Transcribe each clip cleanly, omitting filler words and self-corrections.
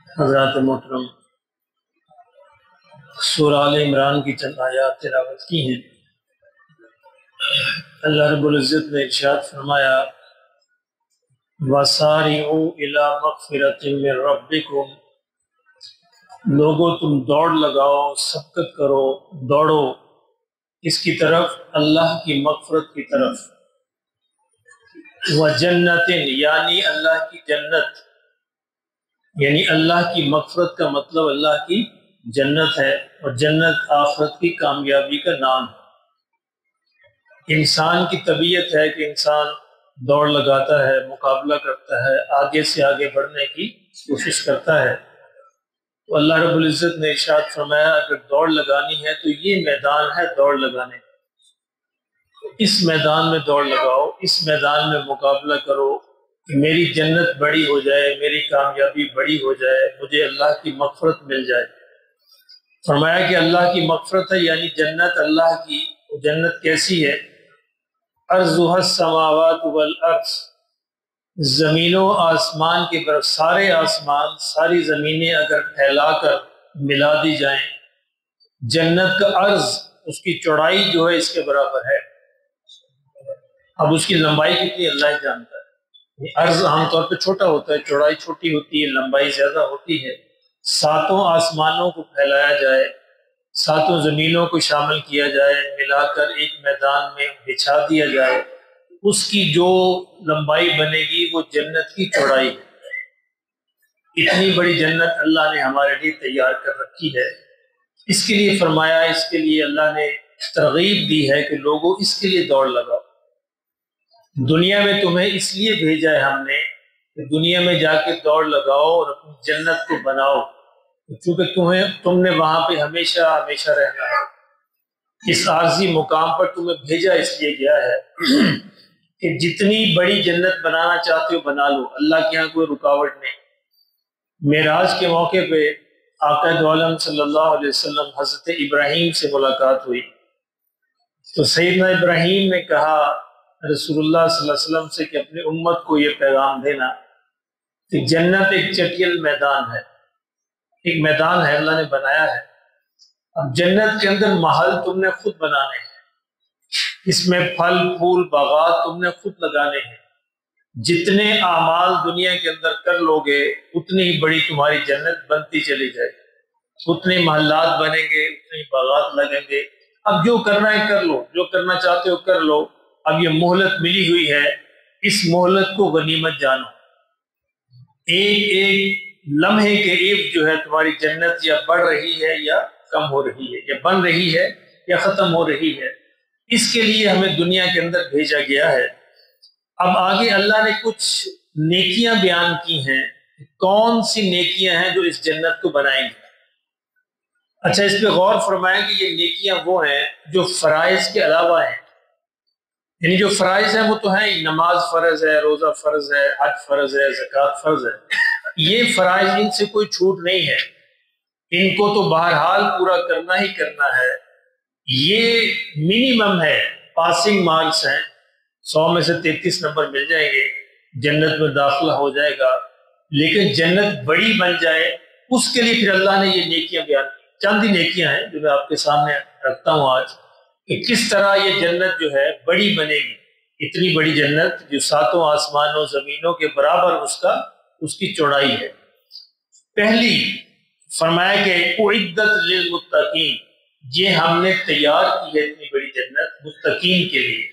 حضرات محترم، سورہ آل عمران کی چند آیات تلاوت کی ہیں۔ اللہ رب العزت نے ارشاد فرمایا وَسَارِعُوا إِلَىٰ مَغْفِرَةٍ مِّن رَبِّكُمْ، لوگوں تم دوڑ لگاؤ، سبقت کرو، دوڑو اس کی طرف، اللہ کی مغفرت کی طرف۔ وَجَنَّةٍ، یعنی اللہ کی جنت، یعنی اللہ کی مغفرت کا مطلب اللہ کی جنت ہے، اور جنت آخرت کی کامیابی کا نام ہے۔ انسان کی طبیعت ہے کہ انسان دوڑ لگاتا ہے، مقابلہ کرتا ہے، آگے سے آگے بڑھنے کی کوشش کرتا ہے۔ تو اللہ رب العزت نے ارشاد فرمایا اگر دوڑ لگانی ہے تو یہ میدان ہے دوڑ لگانے کا، اس میدان میں دوڑ لگاؤ، اس میدان میں مقابلہ کرو کہ میری جنت بڑی ہو جائے، میری کامیابی بڑی ہو جائے، مجھے اللہ کی مغفرت مل جائے۔ فرمایا کہ اللہ کی مغفرت ہے یعنی جنت اللہ کی، جنت کیسی ہے؟ ارضها السماوات والارض، زمین و آسمان کے برابر، سارے آسمان ساری زمینیں اگر پھیلا کر ملا دی جائیں، جنت کا عرض، اس کی چوڑائی جو ہے اس کے برابر ہے۔ اب اس کی لمبائی کتنی اللہ ہی جانتا ہے۔ عرض عام طور پہ چھوٹا ہوتا ہے، چوڑائی چھوٹی ہوتی ہے، لمبائی زیادہ ہوتی ہے۔ ساتوں آسمانوں کو پھیلایا جائے، ساتوں زمینوں کو شامل کیا جائے، ملا کر ایک میدان میں بچھا دیا جائے، اس کی جو لمبائی بنے گی وہ جنت کی چوڑائی ہے۔ اتنی بڑی جنت اللہ نے ہمارے لیے تیار کر رکھی ہے۔ اس کے لیے فرمایا، اس کے لیے اللہ نے ترغیب دی ہے کہ لوگوں اس کے لیے دوڑ لگاؤ۔ دنیا میں تمہیں اس لیے بھیجا ہے ہم نے کہ دنیا میں جا کے دوڑ لگاؤ اور اپنی جنت کو بناؤ، کیونکہ تم نے وہاں پہ ہمیشہ ہمیشہ رہنا ہے۔ اس عارضی مقام پر تمہیں بھیجا اس لیے گیا ہے کہ جتنی بڑی جنت بنانا چاہتے ہو بنا لو، اللہ کے یہاں کوئی رکاوٹ نہیں۔ معراج کے موقع پہ آقا دو عالم صلی اللہ علیہ وسلم حضرت ابراہیم سے ملاقات ہوئی، تو سیدنا ابراہیم نے کہا رسول اللہ صلی اللہ علیہ وسلم سے کہ اپنی امت کو یہ پیغام دینا کہ جنت ایک چٹیل میدان ہے، ایک میدان ہے اللہ نے بنایا ہے۔ اب جنت کے اندر محل تم نے خود بنانے ہیں، اس میں پھل پھول باغات تم نے خود لگانے ہیں۔ جتنے اعمال دنیا کے اندر کر لو گے اتنی ہی بڑی تمہاری جنت بنتی چلی جائے گی، اتنے محلات بنیں گے، اتنے باغات لگیں گے۔ اب جو کرنا ہے کر لو، جو کرنا چاہتے ہو کر لو۔ اب یہ مہلت ملی ہوئی ہے، اس مہلت کو غنیمت جانو۔ ایک ایک لمحے کے ایک جو ہے تمہاری جنت یا بڑھ رہی ہے یا کم ہو رہی ہے، یا بن رہی ہے یا ختم ہو رہی ہے۔ اس کے لیے ہمیں دنیا کے اندر بھیجا گیا ہے۔ اب آگے اللہ نے کچھ نیکیاں بیان کی ہیں، کون سی نیکیاں ہیں جو اس جنت کو بنائیں گی۔ اچھا، اس پہ غور فرمائیں کہ یہ نیکیاں وہ ہیں جو فرائض کے علاوہ ہیں، یعنی جو فرائض ہیں وہ تو ہیں، نماز فرض ہے، روزہ فرض ہے، حج فرض ہے، زکوٰۃ فرض ہے۔ یہ فرائض ان سے کوئی چھوٹ نہیں ہے، ان کو تو بہرحال پورا کرنا ہی کرنا ہے۔ یہ منیمم ہے، پاسنگ مارکس ہیں، 100 میں سے 33 نمبر مل جائیں گے، جنت میں داخلہ ہو جائے گا۔ لیکن جنت بڑی بن جائے اس کے لیے پھر اللہ نے یہ نیکیاں بیان کی۔ چند ہی نیکیاں ہیں جو میں آپ کے سامنے رکھتا ہوں آج، کہ کس طرح یہ جنت جو ہے بڑی بنے گی۔ اتنی بڑی جنت جو ساتوں آسمانوں زمینوں کے برابر اس کی چوڑائی ہے۔ پہلی فرمایا کہ اعدت للمتقین، یہ ہم نے تیار کی ہے اتنی بڑی جنت متقین کے لیے۔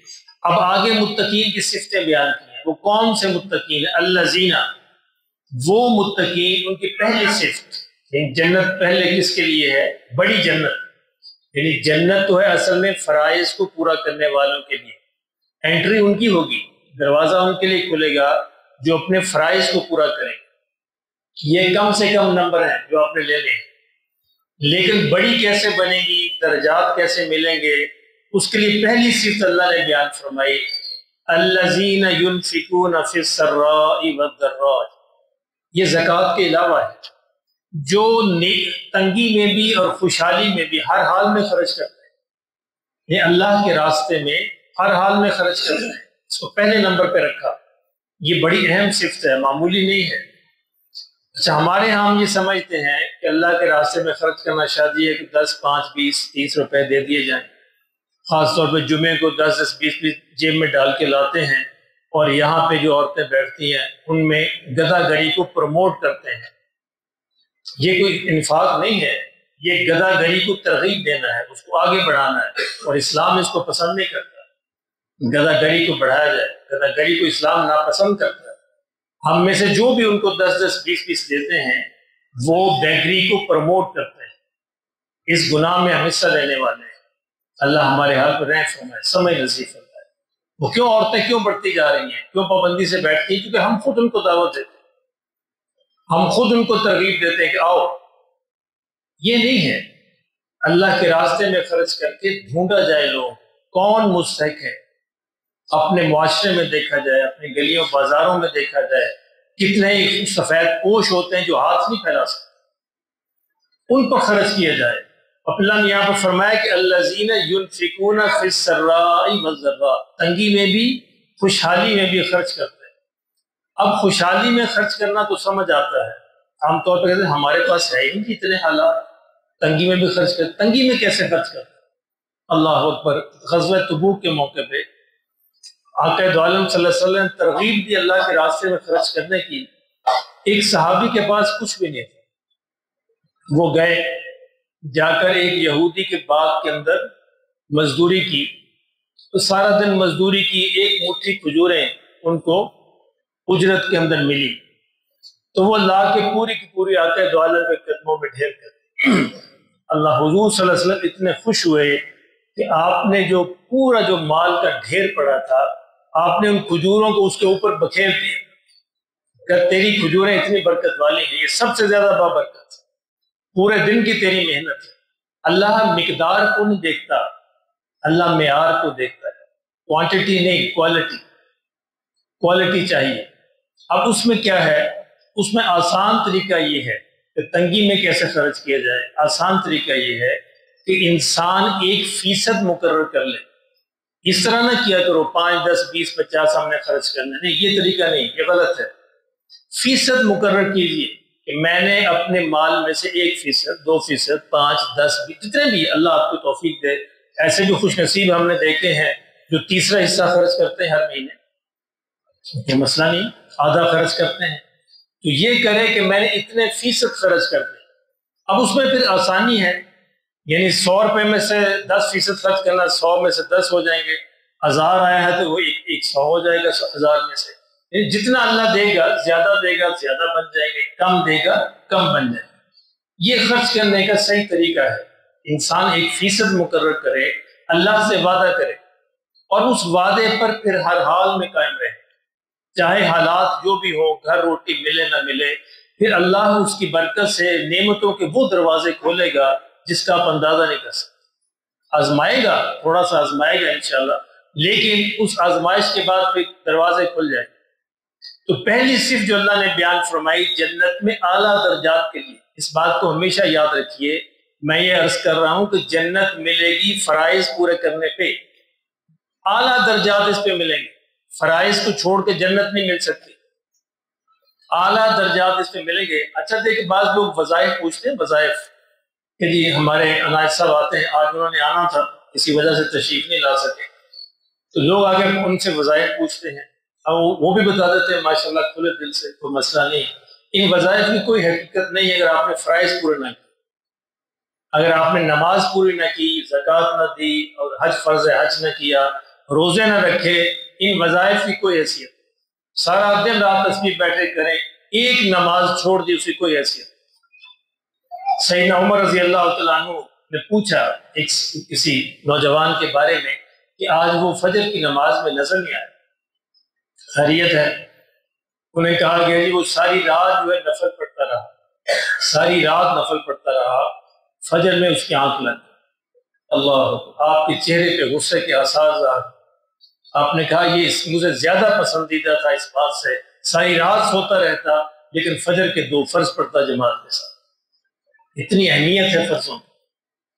اب آگے متقین کی صفتیں بیان کی ہیں، وہ کون سے متقین ہیں؟ الذین، وہ متقین، ان کی پہلی صفت، جنت پہلے کس کے لیے ہے؟ بڑی جنت، یعنی جنت تو ہے اصل میں فرائض کو پورا کرنے والوں کے لیے، انٹری ان کی ہوگی، دروازہ ان کے لیے کھلے گا جو اپنے فرائض کو پورا کریں۔ یہ کم سے کم نمبر ہیں جو آپ نے لے لیں، لیکن بڑی کیسے بنے گی، درجات کیسے ملیں گے، اس کے لیے پہلی صفت اللہ نے بیان فرمائی، الذین ينفقون فی السراء والضراء، یہ زکوٰۃ کے علاوہ ہے، جو تنگی میں بھی اور خوشحالی میں بھی ہر حال میں خرچ کرتے ہیں، یہ اللہ کے راستے میں ہر حال میں خرچ کرتے ہیں، اس کو پہلے نمبر پہ رکھا۔ یہ بڑی اہم صفت ہے، معمولی نہیں ہے۔ اچھا، ہمارے ہاں ہم یہ سمجھتے ہیں کہ اللہ کے راستے میں خرچ کرنا شادی ہے کہ 10 5 20 30 روپے دے دیے جائیں، خاص طور پہ جمعے کو 10 10 20 20 جیب میں ڈال کے لاتے ہیں، اور یہاں پہ جو عورتیں بیٹھتی ہیں ان میں گدھا گری کو پروموٹ کرتے ہیں۔ یہ کوئی انفاق نہیں ہے، یہ گدھا گری کو ترغیب دینا ہے، اس کو آگے بڑھانا ہے، اور اسلام اس کو پسند نہیں کرتا گدھا گری کو بڑھایا جائے، گدھا گری کو اسلام ناپسند کرتا ہے۔ ہم میں سے جو بھی ان کو 10 10 20 20 دیتے ہیں وہ بیگری کو پروموٹ کرتے ہیں، اس گناہ میں ہم حصہ لینے والے ہیں۔ اللہ ہمارے حال پر رحم فرمائے، سمجھ نصیب فرمائے۔ وہ کیوں عورتیں کیوں بڑھتی جا رہی ہیں، کیوں پابندی سے بیٹھتی ہیں؟ کیونکہ ہم خود ان کو دعوت دیتے ہیں، ہم خود ان کو ترغیب دیتے ہیں کہ آؤ۔ یہ نہیں ہے، اللہ کے راستے میں خرچ کر کے ڈھونڈا جائے لوگ کون مستحق ہے، اپنے معاشرے میں دیکھا جائے، اپنی گلیوں بازاروں میں دیکھا جائے، کتنے سفید پوش ہوتے ہیں جو ہاتھ نہیں پھیلا سکتے، ان پر خرچ کیا جائے۔ اللہ نے یہاں پر فرمایا کہ الذین ينفقون فی السراء والضراء، تنگی میں بھی خوشحالی میں بھی خرچ کرتے ہیں۔ اب خوشحالی میں خرچ کرنا تو سمجھ آتا ہے، عام طور پہ کہتے ہیں ہمارے پاس ہے ہی نہیں اتنے حالات، تنگی میں بھی خرچ کرتے، تنگی میں کیسے خرچ کرتے؟ اللہ اکبر! غزوہ تبوک کے موقع پہ آقا دو عالم صلی اللہ علیہ وسلم نے ترغیب دی اللہ کے راستے میں خرچ کرنے کی۔ ایک صحابی کے پاس کچھ بھی نہیں تھا، وہ گئے جا کر ایک یہودی کے باغ کے اندر مزدوری کی، تو سارا دن مزدوری کی، ایک مٹھی کھجوریں ان کو اجرت کے اندر ملی، تو وہ لا کے پوری کی پوری آقا دو عالم کے قدموں میں ڈھیر کر اللہ حضور صلی اللہ علیہ وسلم اتنے خوش ہوئے کہ آپ نے جو پورا جو مال کا ڈھیر پڑا تھا آپ نے ان کھجوروں کو اس کے اوپر بکھیر دیا کہ تیری کھجوریں اتنی برکت والی ہیں، یہ سب سے زیادہ بابرکت، پورے دن کی تیری محنت ہے۔ اللہ مقدار کو نہیں دیکھتا، اللہ معیار کو دیکھتا ہے، کوانٹٹی نہیں، کوالٹی چاہیے۔ اب اس میں کیا ہے، اس میں آسان طریقہ یہ ہے کہ تنگی میں کیسے خرچ کیا جائے۔ آسان طریقہ یہ ہے کہ انسان 1% مقرر کر لے، اس طرح نہ کیا کرو 5 10 20 50 ہم نے خرچ کرنا، نہیں، یہ طریقہ نہیں، یہ غلط ہے۔ فیصد مقرر کیجئے کہ میں نے اپنے مال میں سے 1%، 2%، 5 10 20 جتنے بھی اللہ آپ کو توفیق دے۔ ایسے جو خوش نصیب ہم نے دیکھے ہیں جو تیسرا حصہ خرچ کرتے ہیں ہر مہینے، یہ مسئلہ نہیں، آدھا خرچ کرتے ہیں، تو یہ کرے کہ میں نے اتنے فیصد خرچ کر دے۔ اب اس میں پھر آسانی ہے، یعنی 100 روپے میں سے 10% خرچ کرنا، 100 میں سے 10 ہو جائیں گے، 1000 آیا ہے تو وہ 100 ہو جائے گا 1000 میں سے، یعنی جتنا اللہ دے گا زیادہ دے گا زیادہ بن جائے گا، کم دے گا کم بن جائے گا۔ یہ خرچ کرنے کا صحیح طریقہ ہے، انسان 1% مقرر کرے، اللہ سے وعدہ کرے اور اس وعدے پر پھر ہر حال میں قائم رہے، چاہے حالات جو بھی ہو، گھر روٹی ملے نہ ملے، پھر اللہ اس کی برکت سے نعمتوں کے وہ دروازے کھولے گا جس کا آپ اندازہ نہیں کر سکتے۔ آزمائے گا، تھوڑا سا آزمائے گا انشاءاللہ، لیکن اس آزمائش کے بعد پھر دروازے کھل جائیں۔ تو پہلی صفت جو اللہ نے بیان فرمائی جنت میں اعلیٰ درجات کے لیے، اس بات کو ہمیشہ یاد رکھیے، میں یہ عرض کر رہا ہوں کہ جنت ملے گی فرائض پورے کرنے پہ، اعلیٰ درجات اس پہ ملیں گے، فرائض کو چھوڑ کے جنت نہیں مل سکتی، اعلیٰ درجات اس پہ ملیں گے۔ اچھا دیکھیں، بعض لوگ وظائف پوچھتے ہیں، وظائف کہ جی ہمارے عنایت صاحب آتے ہیں، آج انہوں نے آنا تھا، کسی وجہ سے تشریف نہیں لا سکے، تو لوگ آگے ان سے وظائف پوچھتے ہیں، اور وہ بھی بتا دیتے ہیں ماشاءاللہ کھلے دل سے، کوئی مسئلہ نہیں۔ ان وظائف کی کوئی حقیقت نہیں ہے اگر آپ نے فرائض پورے نہ کی، اگر آپ نے نماز پوری نہ کی، زکوٰۃ نہ دی، اور حج فرض حج نہ کیا، روزے نہ رکھے، ان وظائف کی کوئی حیثیت، سارا دن رات تسبیح بیٹھے کریں، ایک نماز چھوڑ دی، اس کی کوئی حیثیت۔ سیدنا عمر رضی اللہ تعالیٰ عنہ نے پوچھا کسی نوجوان کے بارے میں کہ آج وہ فجر کی نماز میں نظر نہیں آیا، خیریت ہے؟ انہیں کہا گیا جی وہ ساری رات جو ہے نفل پڑھتا رہا، ساری رات نفل پڑھتا رہا، فجر میں اس کی آنکھ لگ گئی۔ اللہ، آپ کے چہرے پہ غصے کے آثار ظاہر، آپ نے کہا یہ مجھے زیادہ پسندیدہ تھا اس بات سے، ساری رات سوتا رہتا لیکن فجر کے 2 فرض پڑھتا جماعت کے ساتھ۔ اتنی اہمیت ہے فرضوں،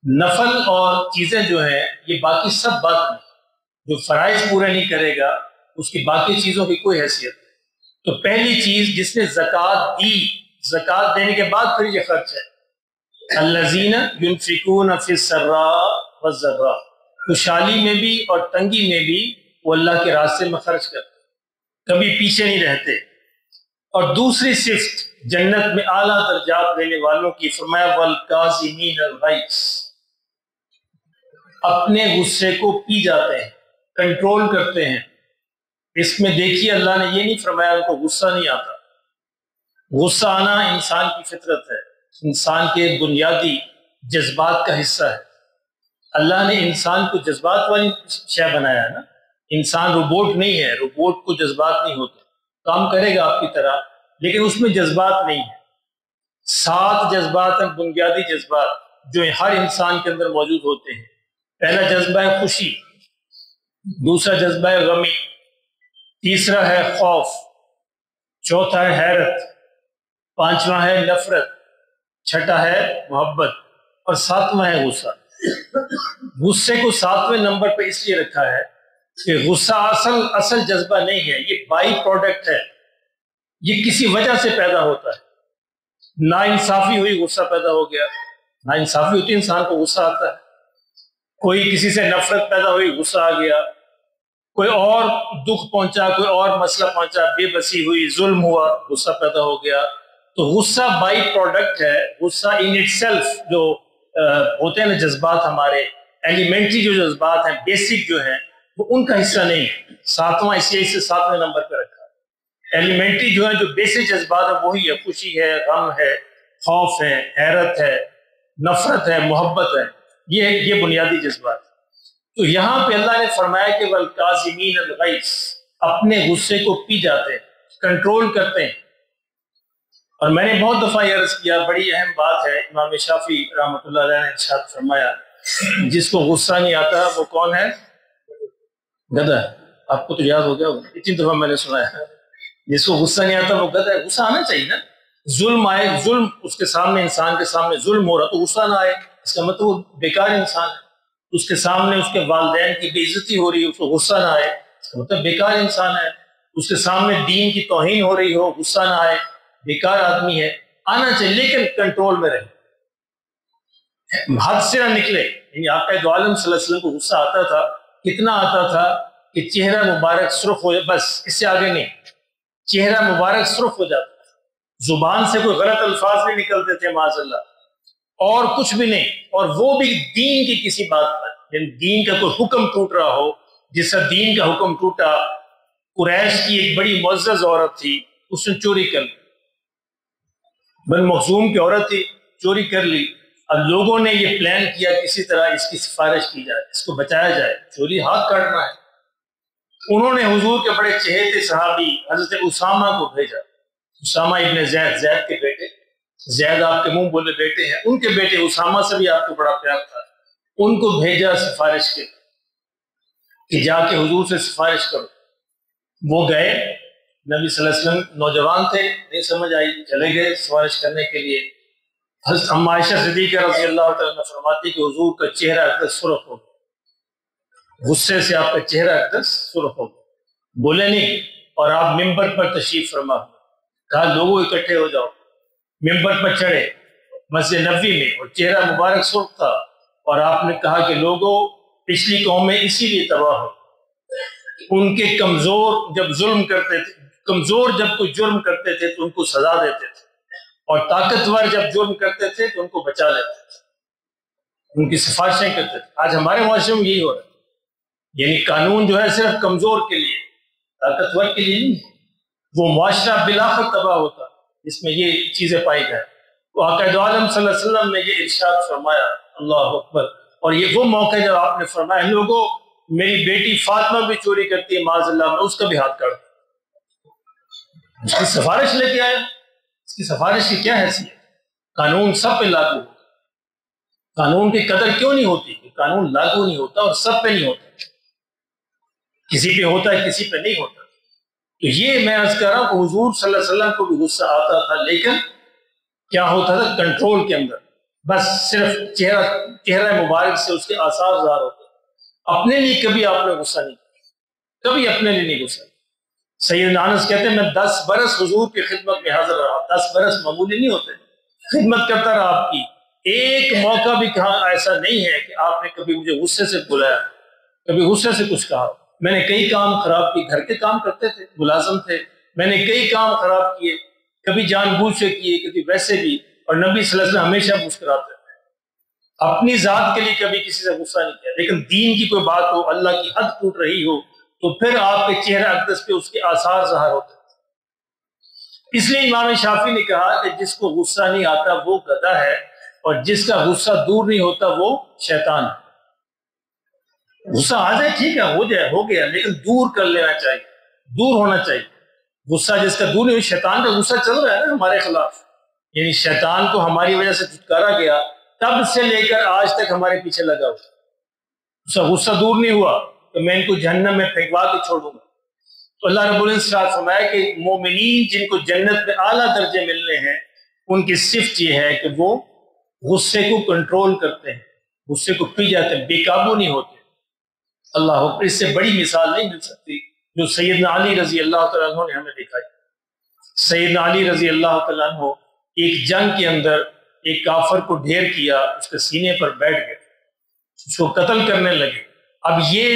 نفل اور چیزیں جو ہیں یہ باقی سب بات نہیں، جو فرائض پورے نہیں کرے گا اس کی باقی چیزوں کی کوئی حیثیت نہیں۔ تو پہلی چیز جس نے زکوٰۃ دی زکات دینے کے بعد پھر یہ خرچ ہے. الذین ينفقون فی السراء والضراء، خوشحالی میں بھی اور تنگی میں بھی وہ اللہ کے راستے میں خرچ کرتے، کبھی پیچھے نہیں رہتے. اور دوسری صفت جنت میں اعلیٰ درجات لینے والوں کی، فرمایا والکاظمین الغیظ، اپنے غصے کو پی جاتے ہیں، کنٹرول کرتے ہیں. اس میں دیکھیے اللہ نے یہ نہیں فرمایا ان کو غصہ نہیں آتا. غصہ آنا انسان کی فطرت ہے، انسان کے بنیادی جذبات کا حصہ ہے. اللہ نے انسان کو جذبات والی شے بنایا ہے نا. انسان روبوٹ نہیں ہے، روبوٹ کو جذبات نہیں ہوتے، کام کرے گا آپ کی طرح لیکن اس میں جذبات نہیں ہے. 7 جذبات ہیں، بنیادی جذبات جو ہر انسان کے اندر موجود ہوتے ہیں. پہلا جذبہ ہے خوشی، دوسرا جذبہ ہے غمی، تیسرا ہے خوف، چوتھا ہے حیرت، پانچواں ہے نفرت، چھٹا ہے محبت اور ساتواں ہے غصہ. غصے کو 7ویں نمبر پہ اس لیے رکھا ہے کہ غصہ اصل جذبہ نہیں ہے، یہ بائی پروڈکٹ ہے، یہ کسی وجہ سے پیدا ہوتا ہے. ناانصافی ہوئی غصہ پیدا ہو گیا، ناانصافی ہوتی انسان کو غصہ آتا ہے. کوئی کسی سے نفرت پیدا ہوئی غصہ آ گیا، کوئی اور دکھ پہنچا، کوئی اور مسئلہ پہنچا، بے بسی ہوئی، ظلم ہوا، غصہ پیدا ہو گیا. تو غصہ بائی پروڈکٹ ہے. غصہ ان اٹ سیلف جو ہوتے ہیں نا جذبات، ہمارے ایلیمنٹری جو جذبات ہیں، بیسک جو ہیں، وہ ان کا حصہ نہیں ہے. 7واں اس لیے اسے 7ویں نمبر پہ رکھا. ایلیمنٹری جو ہیں، جو بیسک جذبات ہیں وہی ہے، خوشی ہے، غم ہے، خوف ہے، حیرت ہے، نفرت ہے، محبت ہے. یہ بنیادی جذبات. تو یہاں پہ اللہ نے فرمایا کہ والکاظمین الغیظ، اپنے غصے کو پی جاتے ہیں، کنٹرول کرتے ہیں. اور میں نے بہت دفعہ یہ عرض کیا، بڑی اہم بات ہے. امام شافعی رحمۃ اللہ علیہ نے ارشاد فرمایا جس کو غصہ نہیں آتا وہ کون ہے؟ گدھا. آپ کو تو یاد ہو گیا، اتنی دفعہ میں نے سنا ہے. جس کو غصہ نہیں آتا وہ گدھا ہے. غصہ آنا چاہیے نا. ظلم آئے، ظلم اس کے سامنے، انسان کے سامنے ظلم ہو رہا تو غصہ نہ آئے، اس کا مطلب وہ بیکار انسان ہے. اس کے سامنے اس کے والدین کی بے عزتی ہو رہی ہے، اس کو غصہ نہ آئے، اس کا مطلب بیکار انسان ہے. اس کے سامنے دین کی توہین ہو رہی ہو، غصہ نہ آئے، بیکار آدمی ہے. آنا چاہیے لیکن کنٹرول میں رہے، حد سے نہ نکلے. یعنی آپ کا دو عالم صلی اللہ علیہ وسلم کو غصہ آتا تھا، کتنا آتا تھا کہ چہرہ مبارک سرخ ہو جائے، بس اس سے آگے نہیں. چہرہ مبارک سرخ ہو جاتا، زبان سے کوئی غلط الفاظ نہیں نکلتے تھے معاذ اللہ، اور کچھ بھی نہیں. اور وہ بھی دین کی کسی بات پر، یعنی دین کا کوئی حکم ٹوٹ رہا ہو. جس سے دین کا حکم ٹوٹا، قریش کی ایک بڑی معزز عورت تھی، اس نے چوری کر لی. بن مخزوم کی عورت تھی، چوری کر لی. اب لوگوں نے یہ پلان کیا کسی طرح اس کی سفارش کی جائے، اس کو بچایا جائے، چوری ہاتھ کاٹنا ہے. انہوں نے حضور کے بڑے چہیتے صحابی حضرت اسامہ کو بھیجا. اسامہ ابن زید، زید کے بیٹے، زید آپ کے منہ بولے بیٹے ہیں، ان کے بیٹے اسامہ سے بھی آپ کو بڑا پیار تھا. ان کو بھیجا سفارش کے کہ جا کے حضور سے سفارش کرو. وہ گئے، نبی صلی اللہ علیہ وسلم نوجوان تھے، نہیں سمجھ آئی، چلے گئے سفارش کرنے کے لیے. حضرت ام عائشہ صدیقہ رضی اللہ تعالیٰ فرماتی کہ حضور کا چہرہ اقدس سرخ ہو گیا، غصے سے آپ کا چہرہ اقدس سرخ ہو گیا. بولے نہیں، اور آپ ممبر پر تشریف فرما، کہا لوگوں اکٹھے ہو جاؤ. ممبر پر چڑھے مسجد نبوی میں، اور چہرہ مبارک سرخ تھا. اور آپ نے کہا کہ لوگوں، پچھلی قومیں اسی لیے تباہ ہو، ان کے کمزور جب ظلم کرتے تھے، کمزور جب کوئی جرم کرتے تھے تو ان کو سزا دیتے تھے، اور طاقتور جب جرم کرتے تھے تو ان کو بچا لیتے تھے، ان کی سفارشیں کرتے تھے. آج ہمارے معاشرے میں یہی ہو رہا ہے. یعنی قانون جو ہے صرف کمزور کے لیے، طاقتور کے لیے نہیں. وہ معاشرہ بالآخر تباہ ہوتا جس میں یہ چیزیں پائی جائیں. تو آقا دو عالم صلی اللہ علیہ وسلم نے یہ ارشاد فرمایا، اللہ اکبر. اور یہ وہ موقع جب آپ نے فرمایا لوگوں میری بیٹی فاطمہ بھی چوری کرتی ہے معاذ اللہ، میں اس کا بھی ہاتھ کاٹ، اس کی سفارش لے کے آیا. اس کی سفارش کی کیا حیثیت؟ قانون سب پہ لاگو ہوتا. قانون کی قدر کیوں نہیں ہوتی؟ کہ قانون لاگو نہیں ہوتا اور سب پہ نہیں ہوتا، کسی پہ ہوتا ہے کسی پہ نہیں ہوتا. تو یہ میں عرض کر رہا ہوں کہ حضور صلی اللہ علیہ وسلم کو بھی غصہ آتا تھا، لیکن کیا ہوتا تھا؟ کنٹرول کے اندر. بس صرف چہرہ مبارک سے اس کے آثار ظاہر ہوتے. اپنے لیے کبھی آپ نے غصہ نہیں کیا، کبھی اپنے لیے نہیں غصہ. سیدنا انس کہتے ہیں میں 10 برس حضور کی خدمت میں حاضر رہا. 10 برس معمولی نہیں ہوتے. خدمت کرتا رہا آپ کی. ایک موقع بھی کہا ایسا نہیں ہے کہ آپ نے کبھی مجھے غصے سے بلایا, کبھی غصے سے کچھ کہا. میں نے کئی کام خراب کیے, گھر کے کام کرتے تھے, ملازم تھے, میں نے کئی کام خراب کیے, کبھی جان بوجھ سے کیے, کبھی ویسے بھی. اور نبی صلی اللہ علیہ وسلم ہمیشہ مسکراتے تھے, اپنی ذات کے لیے کبھی کسی سے غصہ نہیں کیا. لیکن دین کی کوئی بات ہو, اللہ کی حد ٹوٹ رہی ہو, تو پھر آپ کے چہرہ اقدس پہ اس کے آثار ظاہر ہوتے ہیں. اس لیے امام شافعی نے کہا کہ جس کو غصہ نہیں آتا وہ گدھا ہے, اور جس کا غصہ دور نہیں ہوتا وہ شیطان ہے. غصہ آ جائے ٹھیک ہے, ہو جائے, ہو گیا, لیکن دور کر لینا چاہیے, دور ہونا چاہیے. غصہ جس کا دور نہیں ہو, شیطان کا غصہ چل رہا ہے نا ہمارے خلاف, یعنی شیطان کو ہماری وجہ سے دھتکارا گیا, تب سے لے کر آج تک ہمارے پیچھے لگا ہوا. اس کا غصہ دور نہیں ہوا کہ میں ان کو جہنم میں پھینکوا کے چھوڑوں گا. تو اللہ رب العزت نے فرمایا کہ مومنین جن کو جنت میں اعلیٰ درجے ملنے ہیں, ان کی صفت یہ ہے کہ وہ غصے کو کنٹرول کرتے ہیں, غصے کو پی جاتے ہیں, بے قابو نہیں ہوتے. اللہ اکبر, اس سے بڑی مثال نہیں مل سکتی جو سیدنا علی رضی اللہ تعالیٰ عنہ نے ہمیں دکھائی. سیدنا علی رضی اللہ تعالیٰ عنہ ایک جنگ کے اندر ایک کافر کو ڈھیر کیا, اس کے سینے پر بیٹھ گئے, اس کو قتل کرنے لگے. اب یہ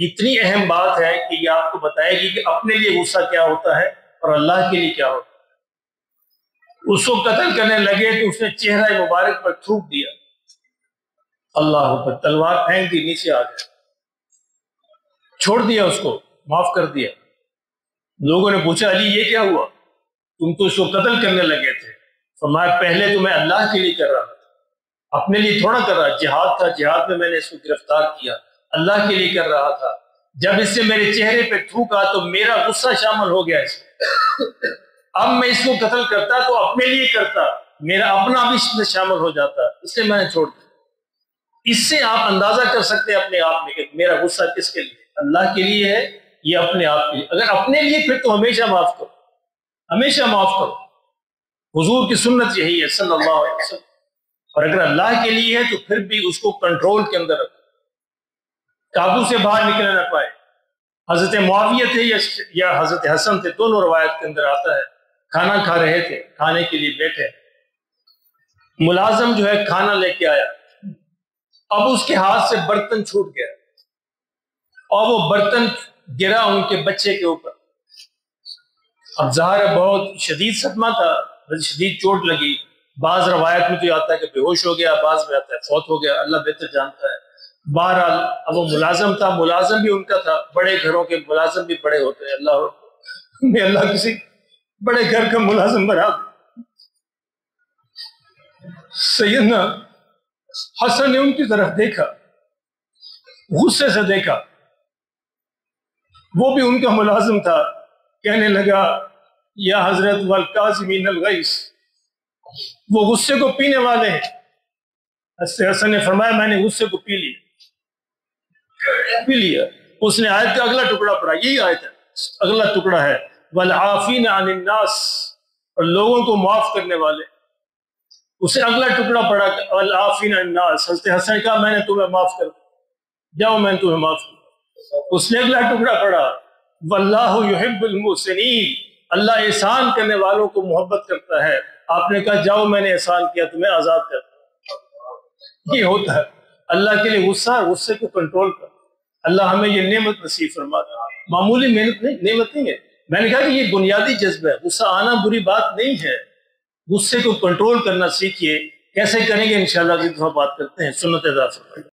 اتنی اہم بات ہے کہ یہ آپ کو بتائے گی کہ اپنے لیے غصہ کیا ہوتا ہے اور اللہ کے لیے کیا ہوتا ہے. اس کو قتل کرنے لگے تو اس نے چہرہ مبارک پر تھوک دیا, اللہ اکبر, تلوار پھینک دی, نیچے آ گیا, چھوڑ دیا, اس کو معاف کر دیا. لوگوں نے پوچھا علی یہ کیا ہوا, تم تو اس کو قتل کرنے لگے تھے. فرمایا پہلے تو میں اللہ کے لیے کر رہا تھا, اپنے لیے تھوڑا کر رہا. جہاد تھا, جہاد میں نے اس کو گرفتار کیا, اللہ کے لیے کر رہا تھا. جب اس سے میرے چہرے پہ تھوکا تو میرا غصہ شامل ہو گیا اس میں. اب میں اس کو قتل کرتا تو اپنے لیے کرتا, میرا اپنا بھی اس میں شامل ہو جاتا, اس لیے میں نے چھوڑ دیا. اس سے آپ اندازہ کر سکتے ہیں اپنے آپ میں کہ میرا غصہ کس کے لیے, اللہ کے لیے ہے, یہ اپنے آپ کے لیے. اگر اپنے لیے پھر تو ہمیشہ معاف کرو, ہمیشہ معاف کرو. حضور کی سنت یہی ہے صلی اللہ علیہ وسلم. اور اگر اللہ کے لیے ہے تو پھر بھی اس کو کنٹرول کے اندر رکھو, قابو سے باہر نکلنے نہ پائے. حضرت معاویہ تھے یا حضرت حسن تھے, دونوں روایت کے اندر آتا ہے, کھانا کھا رہے تھے, کھانے کے لیے بیٹھے, ملازم جو ہے کھانا لے کے آیا. اب اس کے ہاتھ سے برتن چھوٹ گیا اور وہ برتن گرا ان کے بچے کے اوپر. اب ظاہر بہت شدید صدمہ تھا, شدید چوٹ لگی. بعض روایت میں تو آتا ہے کہ بے ہوش ہو گیا, بعض میں آتا ہے فوت ہو گیا, اللہ بہتر جانتا ہے. بہرحال اب وہ ملازم تھا, ملازم بھی ان کا تھا, بڑے گھروں کے ملازم بھی بڑے ہوتے ہیں, اللہ کسی بڑے گھر کا ملازم بنا. سیدنا حسن نے ان کی طرف دیکھا, غصے سے دیکھا, وہ بھی ان کا ملازم تھا. کہنے لگا یا حضرت والکاظمین الغیظ, وہ غصے کو پینے والے ہیں. حسن نے فرمایا میں نے غصے کو پی لیا. اس نے آیت کا اگلا ٹکڑا پڑھا, یہی آیت ہے, اگلا ٹکڑا ہے والعافین عن الناس, اور لوگوں کو معاف کرنے والے. اسے اگلا ٹکڑا پڑھا والعافین عن الناس. حضرت حسن نے کہا میں نے تمہیں معاف کر دیا, جاؤ میں نے تمہیں معاف کیا. اس نے اگلا ٹکڑا پڑھا واللہ یحب المحسنین, اللہ احسان کرنے والوں کو محبت کرتا ہے. آپ نے کہا جاؤ میں نے احسان کیا, تمہیں آزاد کر دیا. یہ ہوتا ہے اللہ کے لیے غصہ, غصے کو کنٹرول کر. اللہ ہمیں یہ نعمت نصیب فرماتا ہے, معمولی نعمت نہیں ہے. میں نے کہا کہ یہ بنیادی جذبہ ہے, غصہ آنا بری بات نہیں ہے. غصے کو کنٹرول کرنا سیکھیے. کیسے کریں گے انشاءاللہ اگلی دفعہ بات کرتے ہیں. سنت ادا فرمائیے.